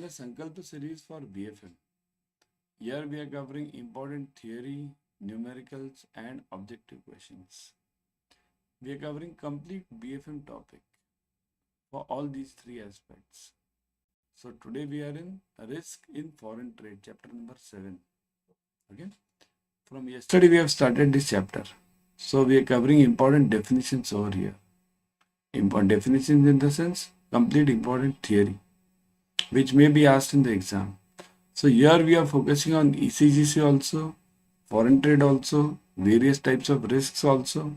the Sankalpa series for BFM. Here we are covering important theory, numericals, and objective questions. We are covering complete BFM topic for all these three aspects. So today we are in risk in foreign trade, chapter number 7. Okay. From yesterday we have started this chapter. So we are covering important definitions over here. Important definitions in the sense complete important theory, which may be asked in the exam. So here we are focusing on ECGC also, foreign trade also, various types of risks also.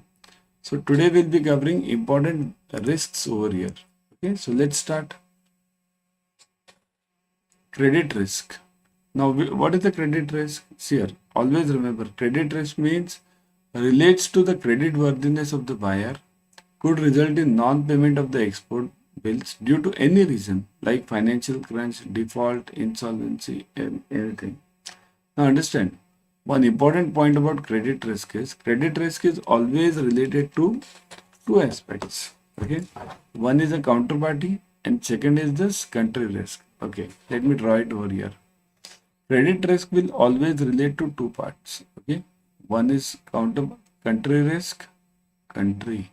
So today we'll be covering important risks over here. Okay, so let's start. Credit risk. Now, what is the credit risk? See here, always remember, credit risk means relates to the credit worthiness of the buyer, could result in non-payment of the export bills due to any reason like financial crunch, default, insolvency, and anything. Now understand, one important point about credit risk is always related to two aspects. Okay, one is a counterparty and second is this country risk. Okay, let me draw it over here. Credit risk will always relate to two parts. Okay, one is country risk, country,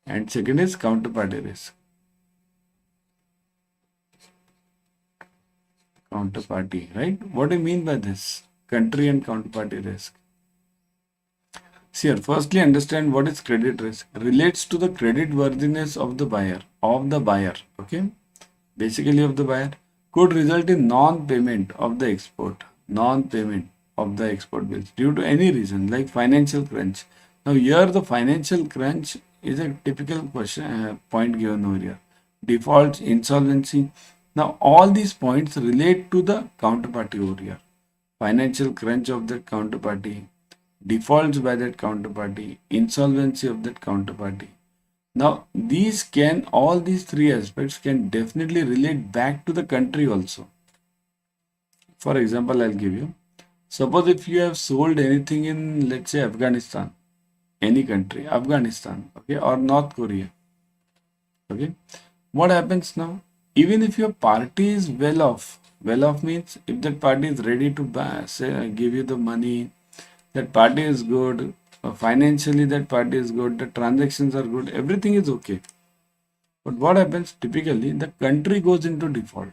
and second is counterparty risk. Counterparty, right? What do you mean by this? Country and counterparty risk. See here, firstly understand what is credit risk. Relates to the credit worthiness of the buyer, okay? Basically of the buyer, could result in non-payment of the export bills due to any reason like financial crunch. Now here the financial crunch is a typical question point given over here. Defaults, insolvency. Now all these points relate to the counterparty over here. Financial crunch of the counterparty, defaults by that counterparty, insolvency of that counterparty. Now all these three aspects can definitely relate back to the country also. For example, I'll give you. Suppose if you have sold anything in, let's say, Afghanistan, any country, Afghanistan, okay, or North Korea, okay, what happens now? Even if your party is well off means if that party is ready to buy, say, give you the money, that party is good, financially that party is good, the transactions are good, everything is okay. But what happens typically, the country goes into default.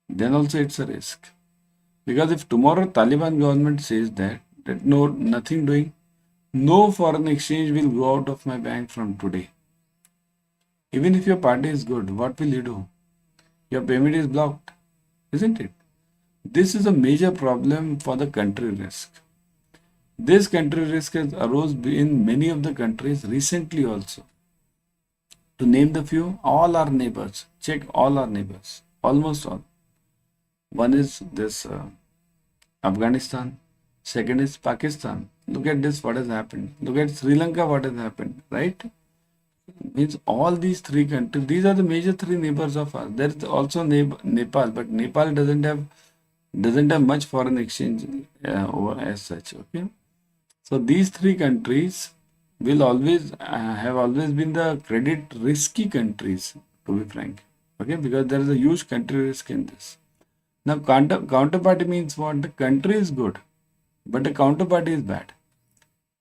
Then also it's a risk. Because if tomorrow Taliban government says that no, nothing doing, no foreign exchange will go out of my bank from today. Even if your party is good, what will you do? Your payment is blocked, isn't it? This is a major problem for the country risk. This country risk has arose in many of the countries recently also. To name the few, all our neighbors, check all our neighbors, almost all. One is this Afghanistan, second is Pakistan. Look at this, what has happened. Look at Sri Lanka, what has happened, right? Means all these three countries, these are the major three neighbors of us. There is also Nepal, but Nepal doesn't have much foreign exchange as such. Okay, so these three countries will have always been the credit risky countries, to be frank. Okay, because there is a huge country risk in this. Now counterparty means what? The country is good, but the counterparty is bad.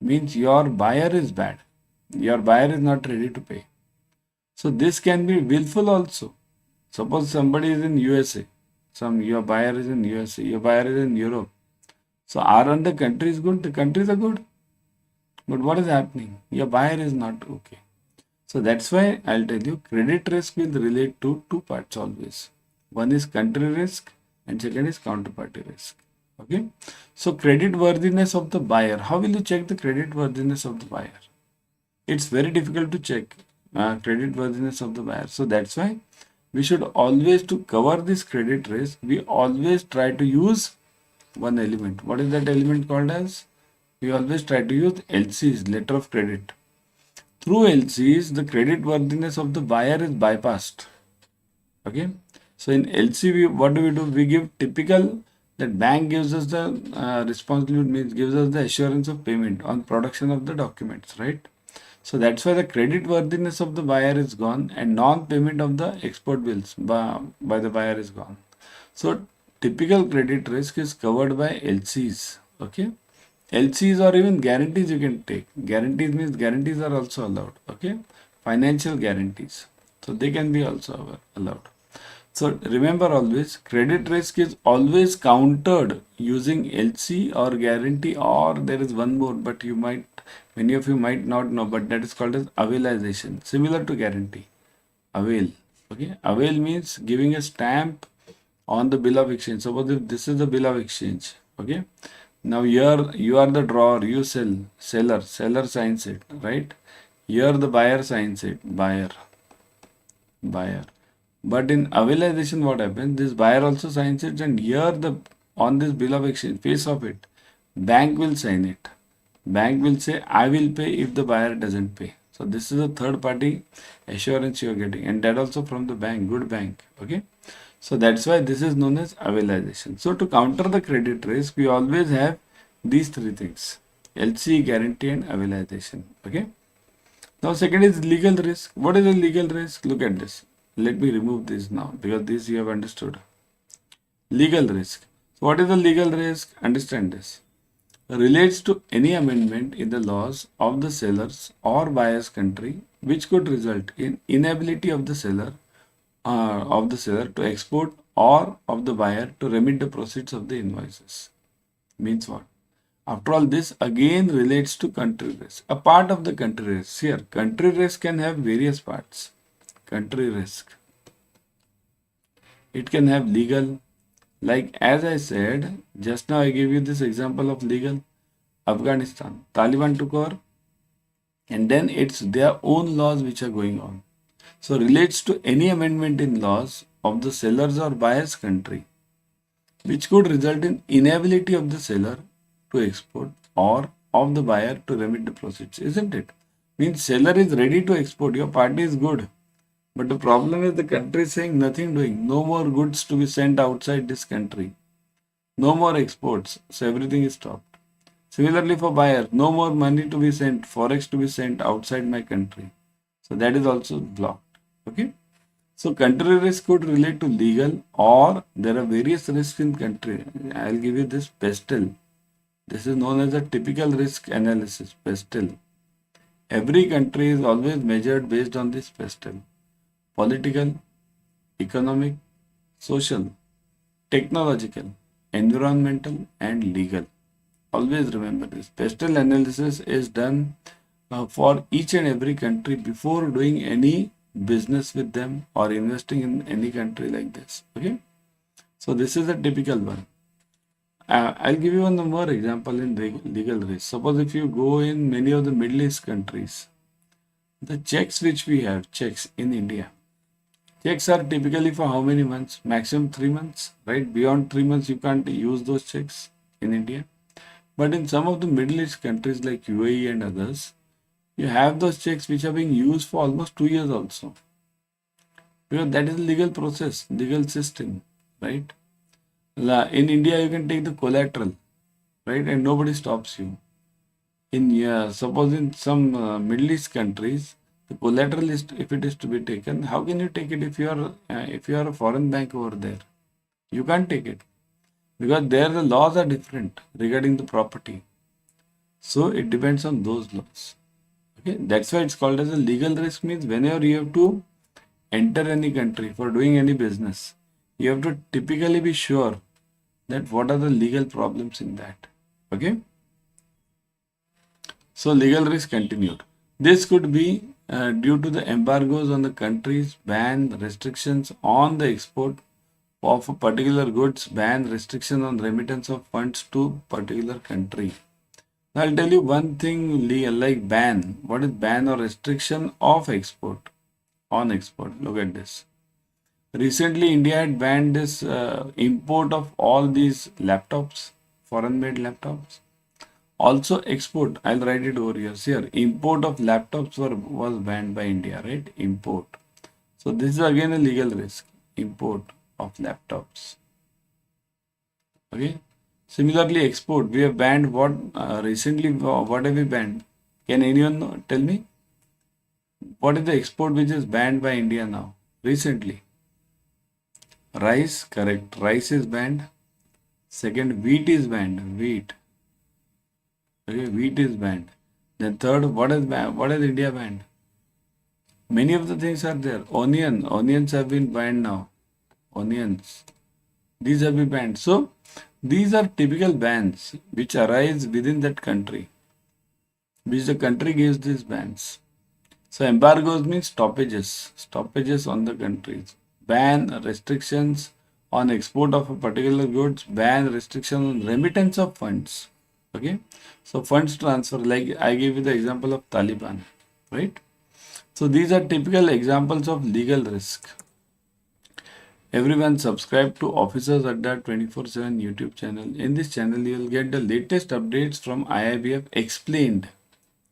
Means your buyer is bad. Your buyer is not ready to pay. So this can be willful also. Suppose somebody is in USA. Your buyer is in USA. Your buyer is in Europe. So the country is good. The countries are good. But what is happening? Your buyer is not okay. So that's why I'll tell you credit risk will relate to two parts always. One is country risk and second is counterparty risk. Okay. So credit worthiness of the buyer. How will you check the credit worthiness of the buyer? It's very difficult to check credit worthiness of the buyer. So that's why we should always, to cover this credit risk, we always try to use one element. What is that element called as? We always try to use LCs, letter of credit. Through LCs, the credit worthiness of the buyer is bypassed. Okay. So in LC, what do? We give typical, that bank gives us the responsibility, means gives us the assurance of payment on production of the documents, right? So that's why the credit worthiness of the buyer is gone and non-payment of the export bills by the buyer is gone. So typical credit risk is covered by LCs. Okay. LCs or even guarantees you can take. Guarantees means guarantees are also allowed. Okay. Financial guarantees. So they can be also allowed. So remember always, credit risk is always countered using LC or guarantee, or there is one more, but many of you might not know, but that is called as availization, similar to guarantee. Avail. Okay. Avail means giving a stamp on the bill of exchange. Suppose if this is the bill of exchange. Okay. Now here you are the drawer, you seller signs it, right? Here the buyer signs it, buyer. But in availization, what happens? This buyer also signs it, and here the on this bill of exchange, face of it, bank will sign it. Bank will say, I will pay if the buyer doesn't pay. So this is a third party assurance you are getting, and that also from the bank, good bank. Okay. So that's why this is known as availization. So to counter the credit risk, we always have these three things: LC, guarantee, and availization. Okay. Now second is legal risk. What is a legal risk? Look at this. Let me remove this now because this you have understood. Legal risk. So what is the legal risk? Understand this. Relates to any amendment in the laws of the seller's or buyer's country which could result in inability of the seller to export or of the buyer to remit the proceeds of the invoices. Means what? After all, this again relates to country risk. A part of the country risk. Here, country risk can have various parts. Country risk. It can have legal. Like as I said, just now I gave you this example of legal. Afghanistan. Taliban took over, and then it's their own laws which are going on. So relates to any amendment in laws of the seller's or buyer's country which could result in inability of the seller to export or of the buyer to remit the proceeds, isn't it? Means seller is ready to export, your party is good. But the problem is the country is saying nothing doing, no more goods to be sent outside this country, no more exports, so everything is stopped. Similarly for buyer, no more money to be sent, Forex to be sent outside my country. So that is also blocked. Okay. So country risk could relate to legal, or there are various risks in country. I'll give you this PESTEL. This is known as a typical risk analysis, PESTEL. Every country is always measured based on this PESTEL. Political, economic, social, technological, environmental, and legal. Always remember this. PESTEL analysis is done for each and every country before doing any business with them or investing in any country like this. Okay. So this is a typical one. I'll give you one more example in legal risk. Suppose if you go in many of the Middle East countries, the checks which we have, checks in India, checks are typically for how many months? Maximum 3 months, right? Beyond 3 months, you can't use those checks in India. But in some of the Middle East countries like UAE and others, you have those checks which are being used for almost 2 years also. Because that is a legal process, legal system, right? In India, you can take the collateral, right? And nobody stops you. Suppose in some Middle East countries, the collateral is, if it is to be taken, how can you take it if you are a foreign bank over there? You can't take it because there the laws are different regarding the property. So it depends on those laws. Okay, that's why it's called as a legal risk. Means whenever you have to enter any country for doing any business, you have to typically be sure that what are the legal problems in that. Okay. So legal risk continued. This could be due to the embargoes on the countries, ban, restrictions on the export of a particular goods, ban, restriction on remittance of funds to particular country. Now I'll tell you one thing like ban. What is ban or restriction of export? On export. Look at this. Recently, India had banned this import of all these laptops, foreign made laptops. Also export, I'll write it over here. Here, import of laptops was banned by India, right? Import. So this is again a legal risk. Import of laptops. Okay. Similarly, export. We have banned what recently? What have we banned? Can anyone tell me? What is the export which is banned by India now? Recently. Rice, correct. Rice is banned. Second, wheat is banned. Wheat. Okay, wheat is banned. Then third, what is banned? What is India banned? Many of the things are there. Onions have been banned now. Onions. These have been banned. So, these are typical bans which arise within that country, which the country gives these bans. So, embargoes means stoppages on the countries. Ban restrictions on export of a particular goods, ban restriction on remittance of funds. Okay, so funds transfer, like I gave you the example of Taliban, right? So these are typical examples of legal risk. Everyone subscribe to Officers Adda 24/7 YouTube channel. In this channel, you will get the latest updates from IIBF explained.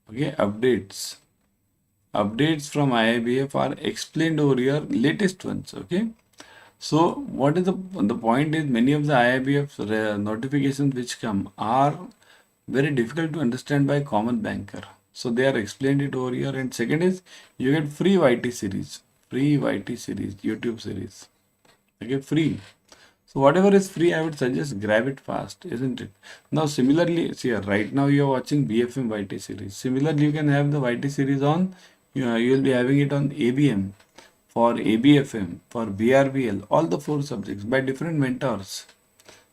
Okay, updates from IIBF are explained over here, latest ones. Okay, so what is the point is, many of the IIBF notifications which come are very difficult to understand by common banker. So they are explained it over here. And second is, you get free YT series, YouTube series. Okay, free. So whatever is free, I would suggest grab it fast, isn't it? Now similarly, see here, right now you are watching BFM YT series. Similarly, you can have the YT series on, you will be having it on ABM, for ABFM, for BRBL, all the 4 subjects by different mentors.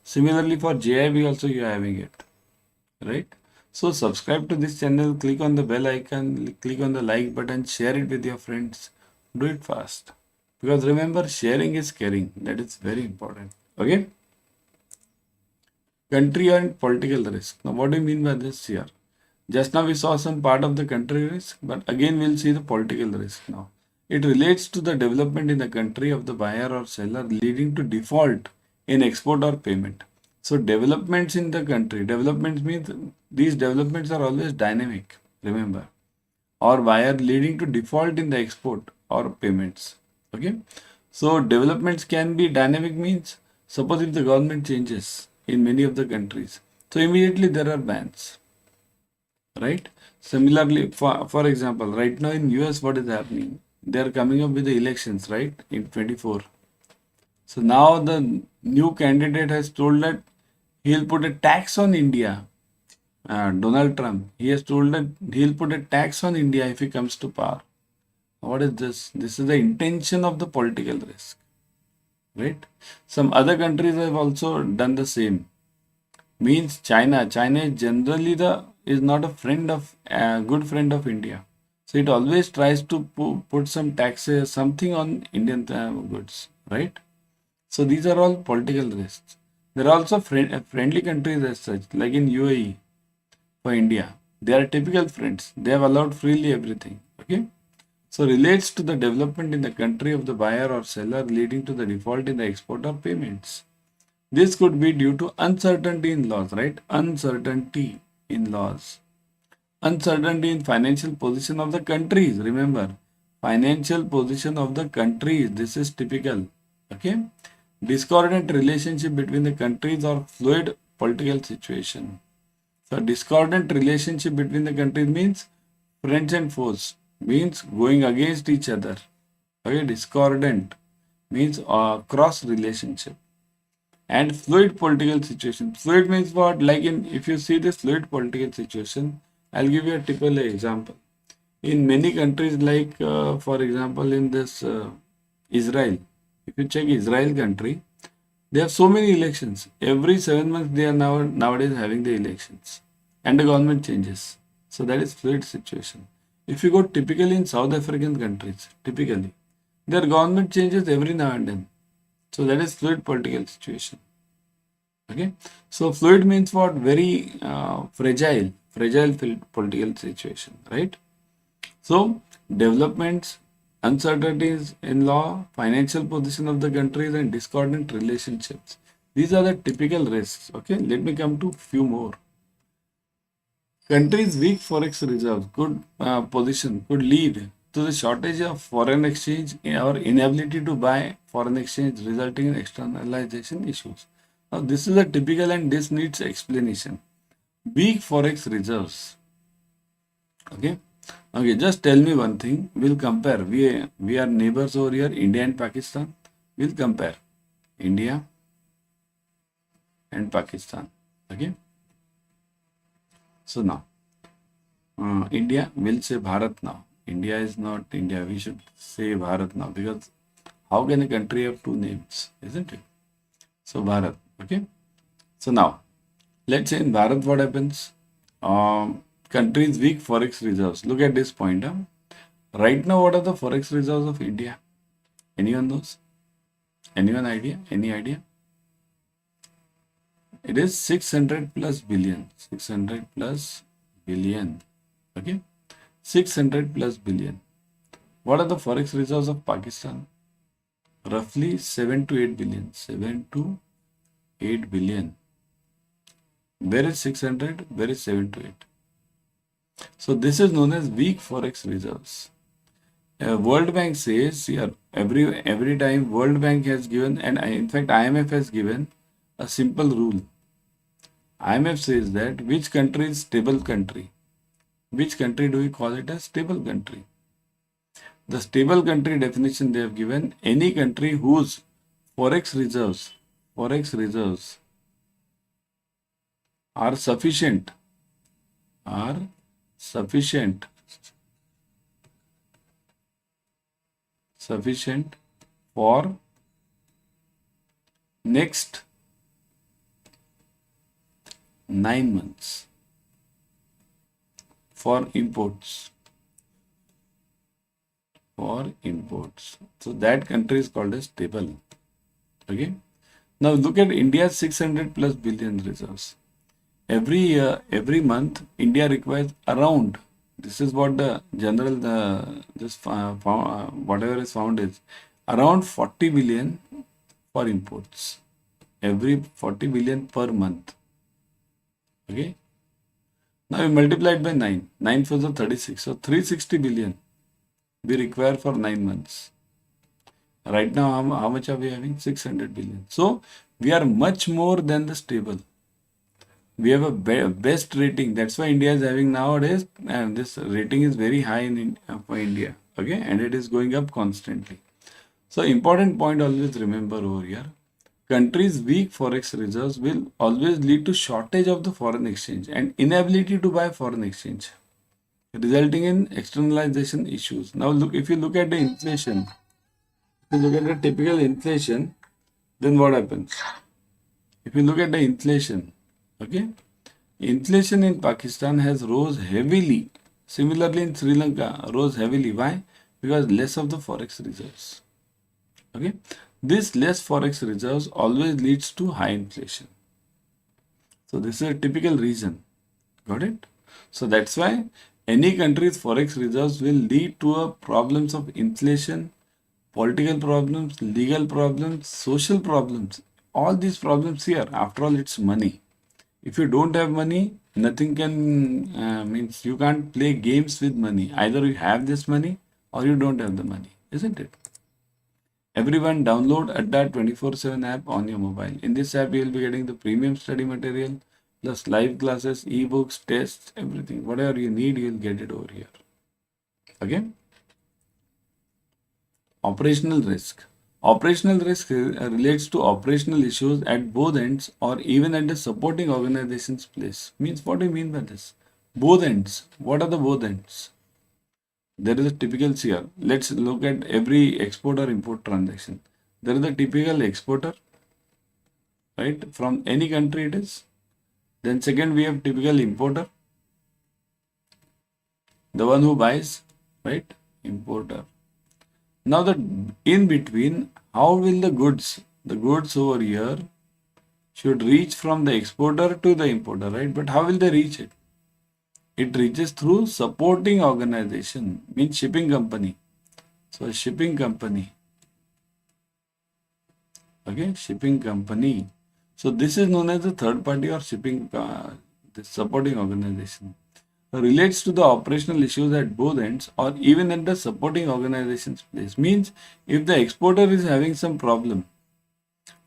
Similarly for JIB also you are having it, right? So subscribe to this channel, click on the bell icon, click on the like button, share it with your friends. Do it fast. Because remember, sharing is caring. That is very important. Okay? Country and political risk. Now, what do you mean by this here? Just now we saw some part of the country risk, but again we'll see the political risk now. It relates to the development in the country of the buyer or seller leading to default in export or payment. So developments in the country, developments means these developments are always dynamic, remember, or buyer leading to default in the export or payments. Okay, so developments can be dynamic means, suppose if the government changes in many of the countries, so immediately there are bans, right? Similarly, for example, right now in US, what is happening? They are coming up with the elections, right, in 24. So now the new candidate has told that he'll put a tax on India. Donald Trump, he has told that he'll put a tax on India if he comes to power. What is this? This is the intention of the political risk, right? Some other countries have also done the same. Means China is generally is not a friend of good friend of India. So it always tries to put some taxes, something on Indian goods, right? So these are all political risks. There are also friendly countries as such, like in UAE for India. They are typical friends. They have allowed freely everything. Okay. So relates to the development in the country of the buyer or seller leading to the default in the export or payments. This could be due to uncertainty in laws, right? Uncertainty in laws. Uncertainty in financial position of the countries. Remember, financial position of the countries. This is typical. Okay. Discordant relationship between the countries or fluid political situation. So discordant relationship between the countries means friends and foes, means going against each other. Okay, discordant means cross relationship. And fluid political situation. Fluid means what? Like if you see this fluid political situation, I'll give you a typical example. In many countries, like for example, in this Israel, if you check Israel country, they have so many elections. Every 7 months, they are nowadays having the elections, and the government changes. So that is fluid situation. If you go typically in South African countries, typically their government changes every now and then. So that is fluid political situation. Okay. So fluid means what? Very fragile political situation, right? So developments, uncertainties in law, financial position of the countries, and discordant relationships. These are the typical risks. Okay, let me come to few more. Countries' weak forex reserves position could lead to the shortage of foreign exchange or inability to buy foreign exchange, resulting in externalization issues. Now, this is a typical and this needs explanation. Weak forex reserves. Okay. Okay, just tell me one thing. We'll compare. We are neighbors over here, India and Pakistan. We'll compare India and Pakistan. Okay. So now, India will say Bharat now. India is not India. We should say Bharat now because how can a country have two names, isn't it? So Bharat. Okay. So now, let's say in Bharat, what happens? Countries weak forex reserves. Look at this point. Huh? Right now, what are the forex reserves of India? Anyone knows? Anyone idea? Any idea? It is 600 plus billion. 600 plus billion. Okay. 600 plus billion. What are the forex reserves of Pakistan? Roughly 7 to 8 billion. 7 to 8 billion. Where is 600? Where is 7 to 8? So this is known as weak forex reserves. World Bank says here every time World Bank has given, and in fact IMF has given a simple rule. IMF says that which country is stable country? Which country do we call it as stable country? The stable country definition they have given, any country whose forex reserves are sufficient for next 9 months for imports. So that country is called as stable. Okay. Now look at India's 600 plus billion reserves. Every year, every month, India requires around. This is what the general whatever is found is around 40 billion for imports. Every 40 billion per month. Okay. Now we multiply it by 9. 9 for the 36. So 360 billion we require for 9 months. Right now, how much are we having? 600 billion. So we are much more than the stable. We have a best rating. That's why India is having nowadays, and this rating is very high for India. Okay, and it is going up constantly. So important point always remember over here. Countries' weak forex reserves will always lead to shortage of the foreign exchange and inability to buy foreign exchange, resulting in externalization issues. Now look, if you look at the inflation, if you look at the typical inflation, then what happens? If you look at the inflation, okay, inflation in Pakistan has rose heavily. Similarly in Sri Lanka, rose heavily. Why? Because less of the forex reserves. Okay, this less forex reserves always leads to high inflation. So this is a typical reason. Got it? So that's why any country's forex reserves will lead to a problems of inflation, political problems, legal problems, social problems. All these problems here, after all, it's money. If you don't have money, nothing can, means you can't play games with money. Either you have this money or you don't have the money, isn't it? Everyone download Adda 24/7 app on your mobile. In this app, you will be getting the premium study material, plus live classes, ebooks, tests, everything. Whatever you need, you will get it over here. Okay? Operational risk. Operational risk relates to operational issues at both ends or even at the supporting organization's place. Means what do you mean by this? Both ends. What are the both ends? There is a typical here. Let's look at every export or import transaction. There is a typical exporter, right? From any country it is. Then second we have typical importer. The one who buys, right? Importer. Now the in between, how will the goods over here should reach from the exporter to the importer, right? But how will they reach it? It reaches through supporting organization, means shipping company. So shipping company. Okay, shipping company. So this is known as the third party or shipping, the supporting organization. Relates to the operational issues at both ends or even at the supporting organization's place. Means if the exporter is having some problem,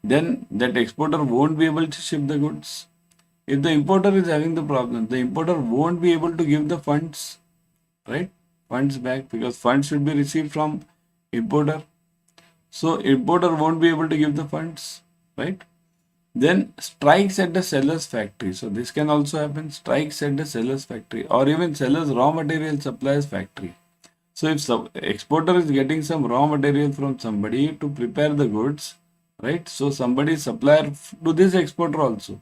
then that exporter won't be able to ship the goods. If the importer is having the problem, the importer won't be able to give the funds, right? funds back because funds should be received from importer. So importer won't be able to give the funds, right? Then strikes at the seller's factory. So this can also happen, strikes at the seller's factory or even seller's raw material supplier's factory. So if some exporter is getting some raw material from somebody to prepare the goods, right? So somebody is supplier to this exporter also.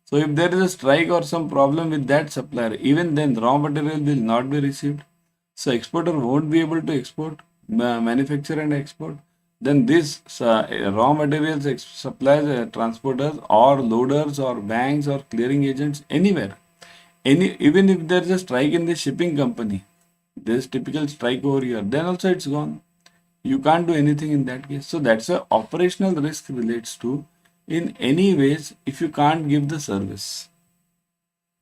So if there is a strike or some problem with that supplier, even then raw material will not be received. So exporter won't be able to export, manufacture and export. Then this raw materials suppliers, transporters or loaders or banks or clearing agents anywhere. Even if there is a strike in the shipping company, there is typical strike over here, then also it's gone. You can't do anything in that case. So that's why operational risk relates to in any ways if you can't give the service.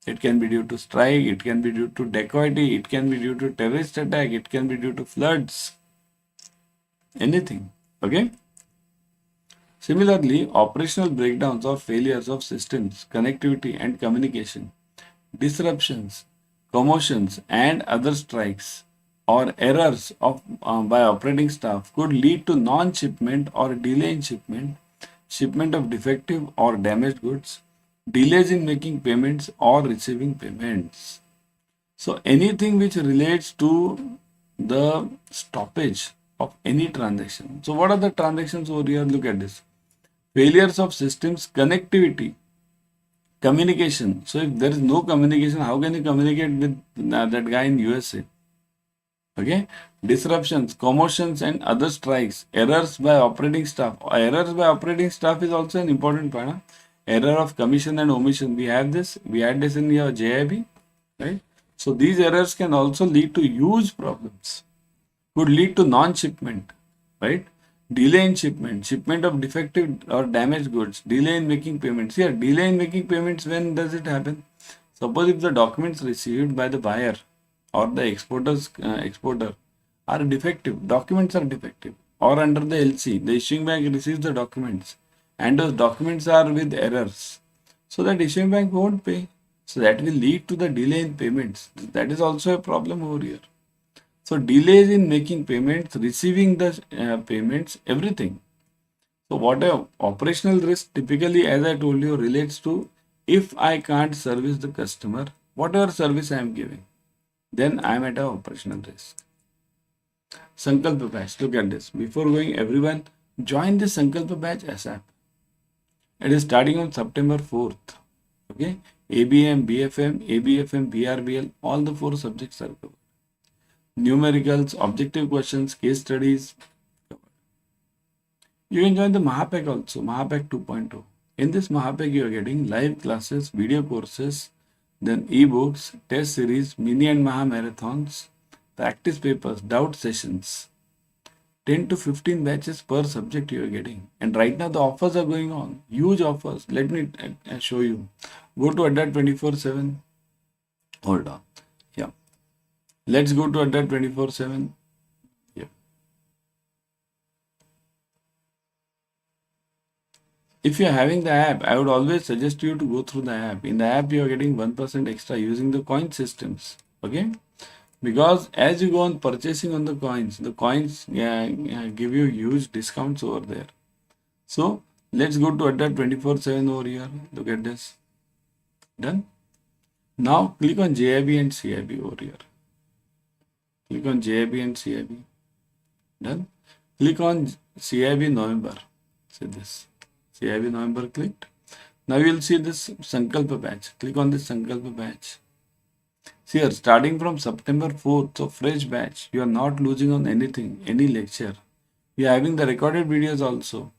It can be due to strike, it can be due to dacoity, it can be due to terrorist attack, it can be due to floods, anything. Okay. Similarly, operational breakdowns or failures of systems, connectivity and communication, disruptions, commotions and other strikes or errors of by operating staff could lead to non-shipment or delay in shipment, shipment of defective or damaged goods, delays in making payments or receiving payments. So anything which relates to the stoppage of any transaction. So what are the transactions over here? Look at this. Failures of systems, connectivity, communication. So if there is no communication, how can you communicate with that guy in USA? Okay. Disruptions, commotions and other strikes, errors by operating staff. Errors by operating staff is also an important part. Huh? Error of commission and omission. We have this. We had this in your JIB, right? So these errors can also lead to huge problems. Could lead to non-shipment, right? Delay in shipment, shipment of defective or damaged goods, delay in making payments. Here, delay in making payments, when does it happen? Suppose if the documents received by the buyer or the exporter are defective, documents are defective, or under the LC, the issuing bank receives the documents and those documents are with errors. So that issuing bank won't pay. So that will lead to the delay in payments. That is also a problem over here. So delays in making payments, receiving the payments, everything. So what a operational risk typically, as I told you, relates to if I can't service the customer, whatever service I am giving, then I am at an operational risk. Sankalpa batch, look at this. Before going, everyone join the Sankalpa batch ASAP. It is starting on September 4th. Okay, ABM, BFM, ABFM, BRBL, all the 4 subjects are covered. Numericals, objective questions, case studies. You can join the Mahapack also, Mahapack 2.0. In this Mahapack, you are getting live classes, video courses, then ebooks, test series, mini and Maha marathons, practice papers, doubt sessions. 10 to 15 batches per subject you are getting. And right now the offers are going on. Huge offers. Let me show you. Go to Adda 24/7. Hold on. Yeah. Let's go to Adda 24/7. Yeah. If you are having the app, I would always suggest you to go through the app. In the app, you are getting 1% extra using the coin systems. Okay. Because as you go on purchasing on the coins give you huge discounts over there. So let's go to Adda 24/7 over here. Look at this. Done. Now click on JIB and CIB over here. Click on JIB and CIB. Done. Click on CAIIB November. See this. CAIIB November clicked. Now you will see this Sankalpa batch. Click on this Sankalpa batch. See here, starting from September 4th, so fresh batch. You are not losing on anything, any lecture. We are having the recorded videos also.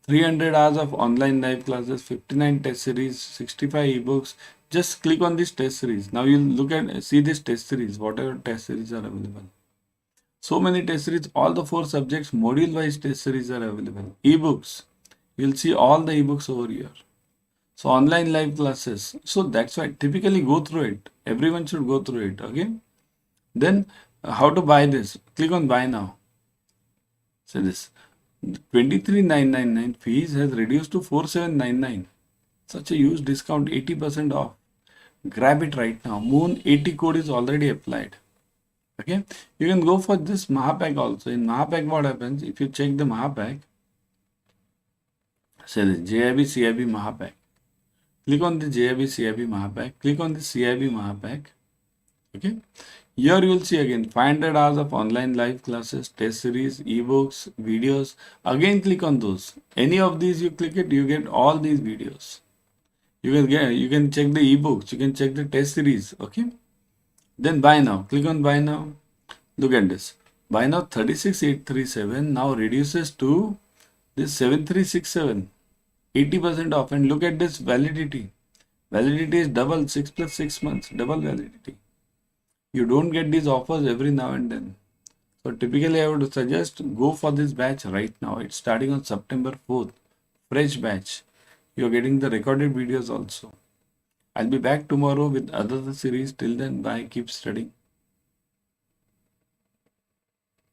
300 hours of online live classes, 59 test series, 65 ebooks. Just click on this test series. Now you'll look at, see this test series, whatever test series are available. So many test series, all the 4 subjects, module wise test series are available. Ebooks, you'll see all the ebooks over here. So online live classes. So that's why typically go through it. Everyone should go through it. Okay. Then how to buy this? Click on buy now. So this 23,999 fees has reduced to 4,799. Such a huge discount, 80% off. Grab it right now. Moon 80 code is already applied. Okay, you can go for this Mahapack also. In Mahapack, what happens if you check the Mahapack? Say the JIB CIB Mahapack. Click on the JIB CIB Mahapack. Click on the CIB Mahapack. Okay. Here you will see again 500 hours of online live classes, test series, ebooks, videos. Again, click on those. Any of these you click it, you get all these videos. You can check the ebooks, you can check the test series. Okay. Then buy now. Click on buy now. Look at this. Buy now 36837 now reduces to this 7367. 80% off, and look at this validity. Validity is double, 6 plus 6 months, double validity. You don't get these offers every now and then. So typically I would suggest go for this batch right now. It's starting on September 4th. Fresh batch. You're getting the recorded videos also. I'll be back tomorrow with other series. Till then, bye. Keep studying.